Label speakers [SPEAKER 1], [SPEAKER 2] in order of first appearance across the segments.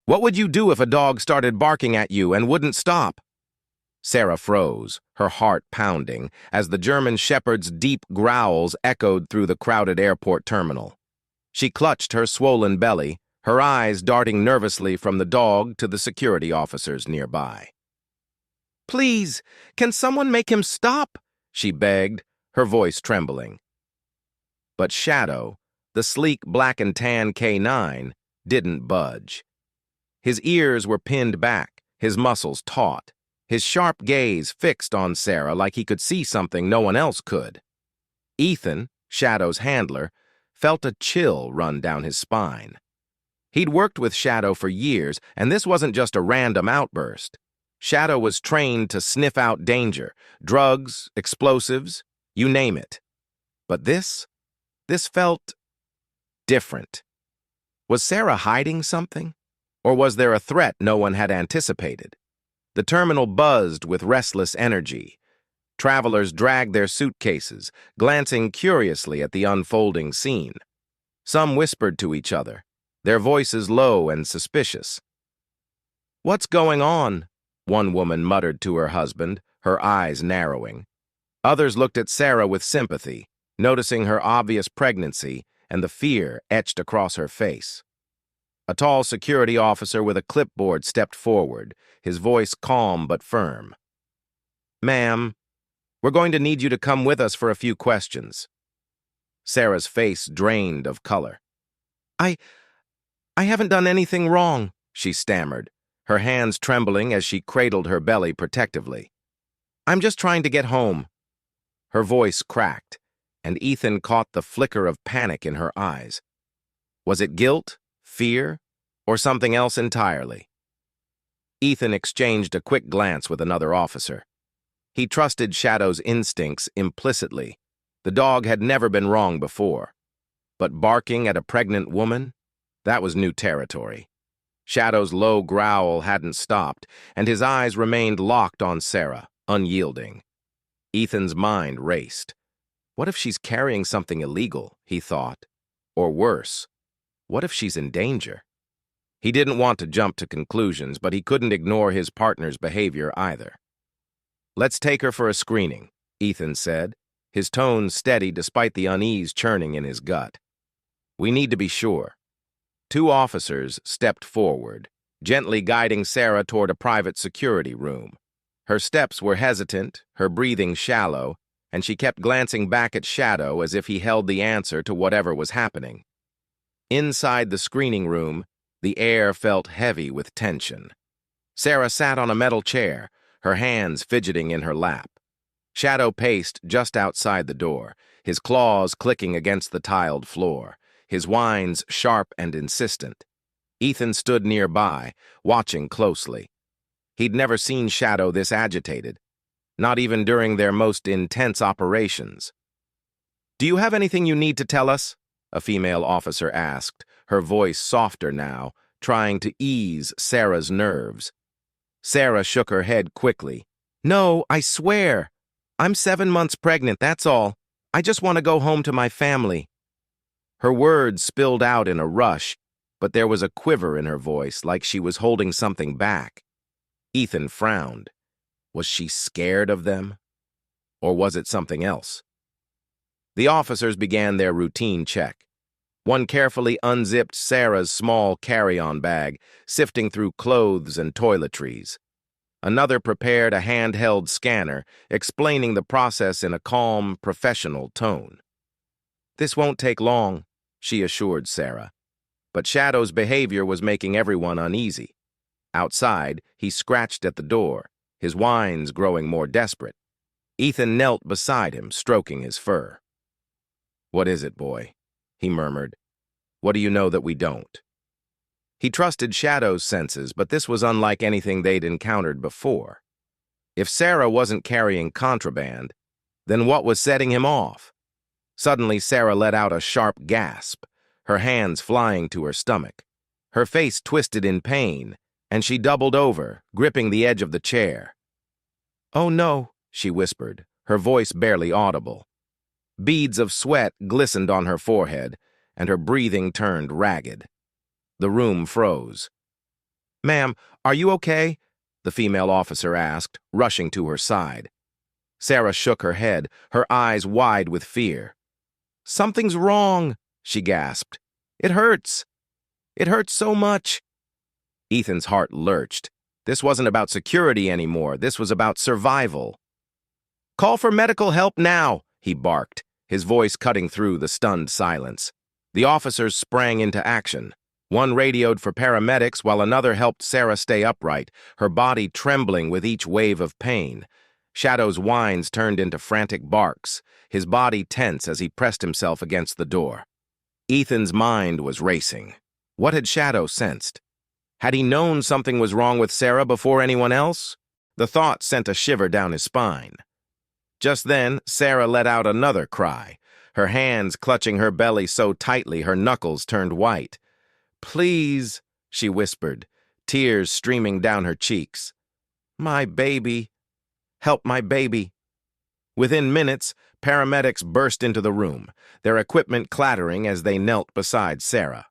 [SPEAKER 1] What would you do if a dog started barking at you and wouldn't stop? Sarah froze, her heart pounding, as the German shepherd's deep growls echoed through the crowded airport terminal. She clutched her swollen belly, her eyes darting nervously from the dog to the security officers nearby. "Please, can someone make him stop?" she begged, her voice trembling. But Shadow, the sleek black and tan K9, didn't budge. His ears were pinned back, his muscles taut, his sharp gaze fixed on Sarah like he could see something no one else could. Ethan, Shadow's handler, felt a chill run down his spine. He'd worked with Shadow for years, and this wasn't just a random outburst. Shadow was trained to sniff out danger, drugs, explosives, you name it. But this felt different. Was Sarah hiding something? Or was there a threat no one had anticipated? The terminal buzzed with restless energy. Travelers dragged their suitcases, glancing curiously at the unfolding scene. Some whispered to each other, their voices low and suspicious. "What's going on?" one woman muttered to her husband, her eyes narrowing. Others looked at Sarah with sympathy, noticing her obvious pregnancy and the fear etched across her face. A tall security officer with a clipboard stepped forward, his voice calm but firm. "Ma'am, we're going to need you to come with us for a few questions." Sarah's face drained of color. I haven't done anything wrong," she stammered, her hands trembling as she cradled her belly protectively. "I'm just trying to get home." Her voice cracked, and Ethan caught the flicker of panic in her eyes. Was it guilt, fear, or something else entirely? Ethan exchanged a quick glance with another officer. He trusted Shadow's instincts implicitly. The dog had never been wrong before. But barking at a pregnant woman? That was new territory. Shadow's low growl hadn't stopped, and his eyes remained locked on Sarah, unyielding. Ethan's mind raced. What if she's carrying something illegal, he thought? Or worse, what if she's in danger? He didn't want to jump to conclusions, but he couldn't ignore his partner's behavior either. "Let's take her for a screening," Ethan said, his tone steady despite the unease churning in his gut. "We need to be sure." Two officers stepped forward, gently guiding Sarah toward a private security room. Her steps were hesitant, her breathing shallow, and she kept glancing back at Shadow as if he held the answer to whatever was happening. Inside the screening room, the air felt heavy with tension. Sarah sat on a metal chair, her hands fidgeting in her lap. Shadow paced just outside the door, his claws clicking against the tiled floor, his whines sharp and insistent. Ethan stood nearby, watching closely. He'd never seen Shadow this agitated, not even during their most intense operations. "Do you have anything you need to tell us?" a female officer asked, her voice softer now, trying to ease Sarah's nerves. Sarah shook her head quickly. "No, I swear. I'm 7 months pregnant, that's all. I just want to go home to my family." Her words spilled out in a rush, but there was a quiver in her voice, like she was holding something back. Ethan frowned. Was she scared of them? Or was it something else? The officers began their routine check. One carefully unzipped Sarah's small carry-on bag, sifting through clothes and toiletries. Another prepared a handheld scanner, explaining the process in a calm, professional tone. "This won't take long," she assured Sarah. But Shadow's behavior was making everyone uneasy. Outside, he scratched at the door, his whines growing more desperate. Ethan knelt beside him, stroking his fur. "What is it, boy?" he murmured. "What do you know that we don't?" He trusted Shadow's senses, but this was unlike anything they'd encountered before. If Sarah wasn't carrying contraband, then what was setting him off? Suddenly, Sarah let out a sharp gasp, her hands flying to her stomach. Her face twisted in pain, and she doubled over, gripping the edge of the chair. "Oh no," she whispered, her voice barely audible. Beads of sweat glistened on her forehead, and her breathing turned ragged. The room froze. Ma'am, are you okay? The female officer asked, rushing to her side. Sarah shook her head, her eyes wide with fear. Something's wrong, she gasped. It hurts. It hurts so much. Ethan's heart lurched. This wasn't about security anymore. This was about survival. Call for medical help now, he barked, his voice cutting through the stunned silence. The officers sprang into action. One radioed for paramedics while another helped Sarah stay upright, her body trembling with each wave of pain. Shadow's whines turned into frantic barks, his body tense as he pressed himself against the door. Ethan's mind was racing. What had Shadow sensed? Had he known something was wrong with Sarah before anyone else? The thought sent a shiver down his spine. Just then, Sarah let out another cry, her hands clutching her belly so tightly her knuckles turned white. Please, she whispered, tears streaming down her cheeks. My baby. Help my baby. Within minutes, paramedics burst into the room, their equipment clattering as they knelt beside Sarah.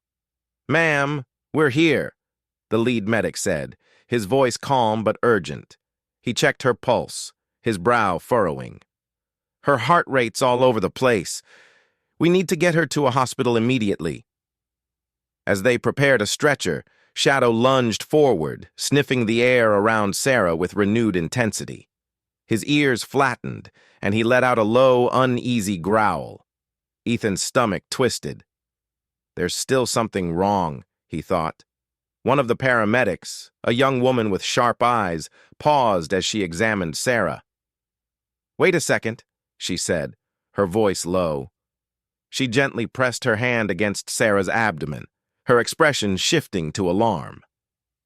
[SPEAKER 1] Ma'am, we're here, the lead medic said, his voice calm but urgent. He checked her pulse, his brow furrowing. Her heart rate's all over the place. We need to get her to a hospital immediately. As they prepared a stretcher, Shadow lunged forward, sniffing the air around Sarah with renewed intensity. His ears flattened, and he let out a low, uneasy growl. Ethan's stomach twisted. There's still something wrong, he thought. One of the paramedics, a young woman with sharp eyes, paused as she examined Sarah. Wait a second, she said, her voice low. She gently pressed her hand against Sarah's abdomen, her expression shifting to alarm.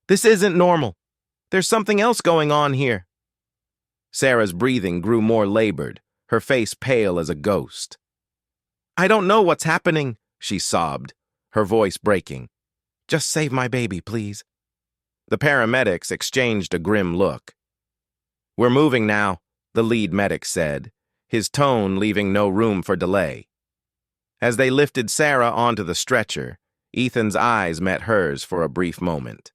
[SPEAKER 1] This isn't normal. There's something else going on here. Sarah's breathing grew more labored, her face pale as a ghost. I don't know what's happening, she sobbed, her voice breaking. Just save my baby, please. The paramedics exchanged a grim look. We're moving now, the lead medic said, his tone leaving no room for delay. As they lifted Sarah onto the stretcher, Ethan's eyes met hers for a brief moment.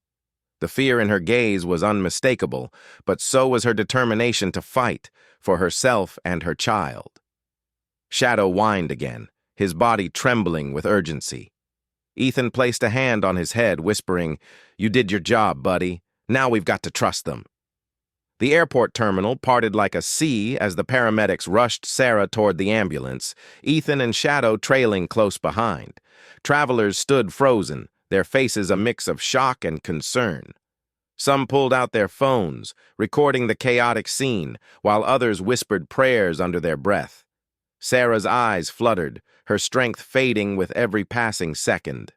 [SPEAKER 1] The fear in her gaze was unmistakable, but so was her determination to fight for herself and her child. Shadow whined again, his body trembling with urgency. Ethan placed a hand on his head, whispering, You did your job, buddy. Now we've got to trust them. The airport terminal parted like a sea as the paramedics rushed Sarah toward the ambulance, Ethan and Shadow trailing close behind. Travelers stood frozen, their faces a mix of shock and concern. Some pulled out their phones, recording the chaotic scene, while others whispered prayers under their breath. Sarah's eyes fluttered, her strength fading with every passing second.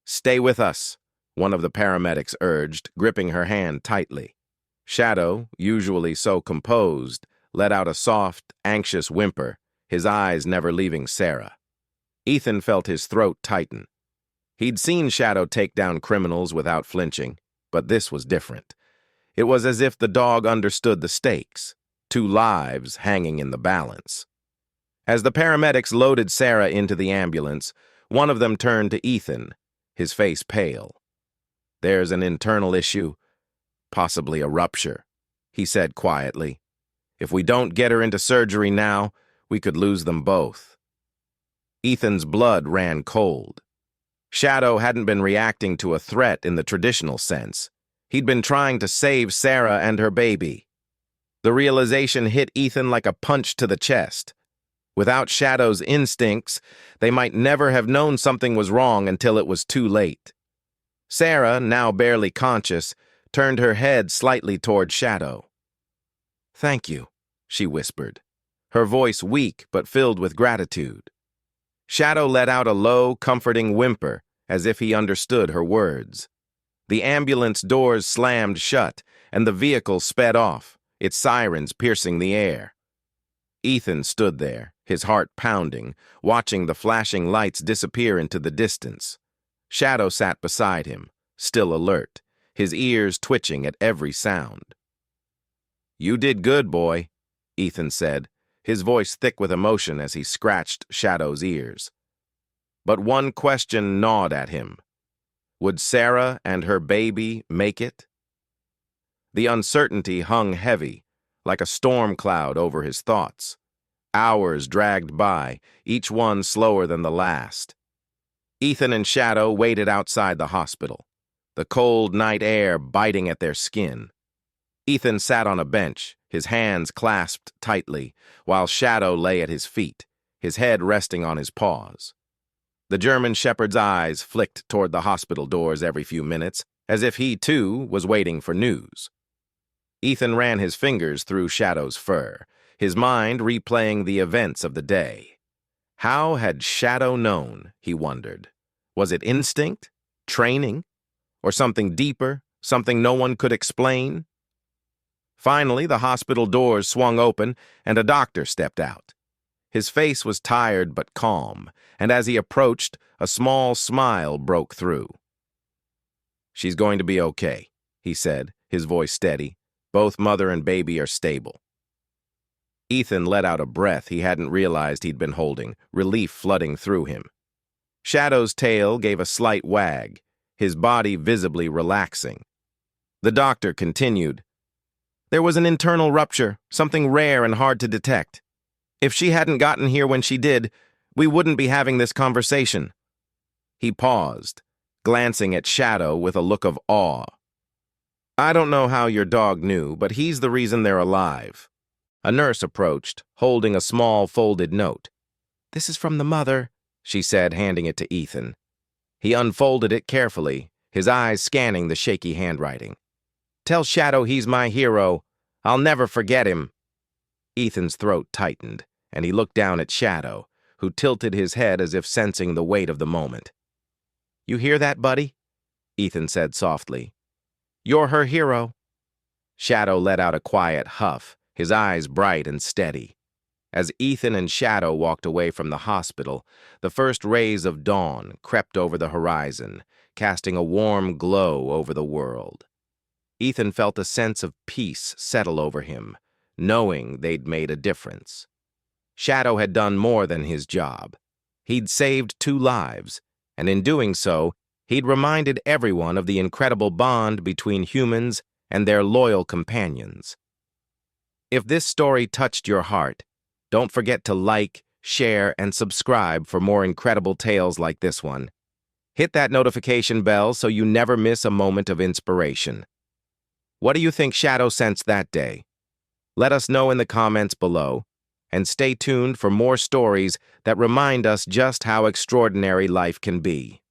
[SPEAKER 1] Stay with us, one of the paramedics urged, gripping her hand tightly. Shadow, usually so composed, let out a soft, anxious whimper, his eyes never leaving Sarah. Ethan felt his throat tighten. He'd seen Shadow take down criminals without flinching, but this was different. It was as if the dog understood the stakes, 2 lives hanging in the balance. As the paramedics loaded Sarah into the ambulance, one of them turned to Ethan, his face pale. There's an internal issue, possibly a rupture, he said quietly. If we don't get her into surgery now, we could lose them both. Ethan's blood ran cold. Shadow hadn't been reacting to a threat in the traditional sense. He'd been trying to save Sarah and her baby. The realization hit Ethan like a punch to the chest. Without Shadow's instincts, they might never have known something was wrong until it was too late. Sarah, now barely conscious, turned her head slightly toward Shadow. Thank you, she whispered, her voice weak but filled with gratitude. Shadow let out a low, comforting whimper, as if he understood her words. The ambulance doors slammed shut, and the vehicle sped off, its sirens piercing the air. Ethan stood there, his heart pounding, watching the flashing lights disappear into the distance. Shadow sat beside him, still alert, his ears twitching at every sound. You did good, boy, Ethan said, his voice thick with emotion as he scratched Shadow's ears. But one question gnawed at him. Would Sarah and her baby make it? The uncertainty hung heavy, like a storm cloud over his thoughts. Hours dragged by, each one slower than the last. Ethan and Shadow waited outside the hospital, the cold night air biting at their skin. Ethan sat on a bench, his hands clasped tightly, while Shadow lay at his feet, his head resting on his paws. The German shepherd's eyes flicked toward the hospital doors every few minutes, as if he, too, was waiting for news. Ethan ran his fingers through Shadow's fur, his mind replaying the events of the day. How had Shadow known, he wondered? Was it instinct? Training? Or something deeper, something no one could explain? Finally, the hospital doors swung open, and a doctor stepped out. His face was tired but calm, and as he approached, a small smile broke through. "She's going to be okay," he said, his voice steady. "Both mother and baby are stable." Ethan let out a breath he hadn't realized he'd been holding, relief flooding through him. Shadow's tail gave a slight wag, his body visibly relaxing. The doctor continued, "There was an internal rupture, something rare and hard to detect. If she hadn't gotten here when she did, we wouldn't be having this conversation." He paused, glancing at Shadow with a look of awe. "I don't know how your dog knew, but he's the reason they're alive." A nurse approached, holding a small folded note. "This is from the mother," she said, handing it to Ethan. He unfolded it carefully, his eyes scanning the shaky handwriting. "Tell Shadow he's my hero. I'll never forget him." Ethan's throat tightened, and he looked down at Shadow, who tilted his head as if sensing the weight of the moment. "You hear that, buddy?" Ethan said softly. "You're her hero." Shadow let out a quiet huff, his eyes bright and steady. As Ethan and Shadow walked away from the hospital, the first rays of dawn crept over the horizon, casting a warm glow over the world. Ethan felt a sense of peace settle over him, knowing they'd made a difference. Shadow had done more than his job. He'd saved 2 lives, and in doing so, he'd reminded everyone of the incredible bond between humans and their loyal companions. If this story touched your heart, don't forget to like, share, and subscribe for more incredible tales like this one. Hit that notification bell so you never miss a moment of inspiration. What do you think Shadow sensed that day? Let us know in the comments below, and stay tuned for more stories that remind us just how extraordinary life can be.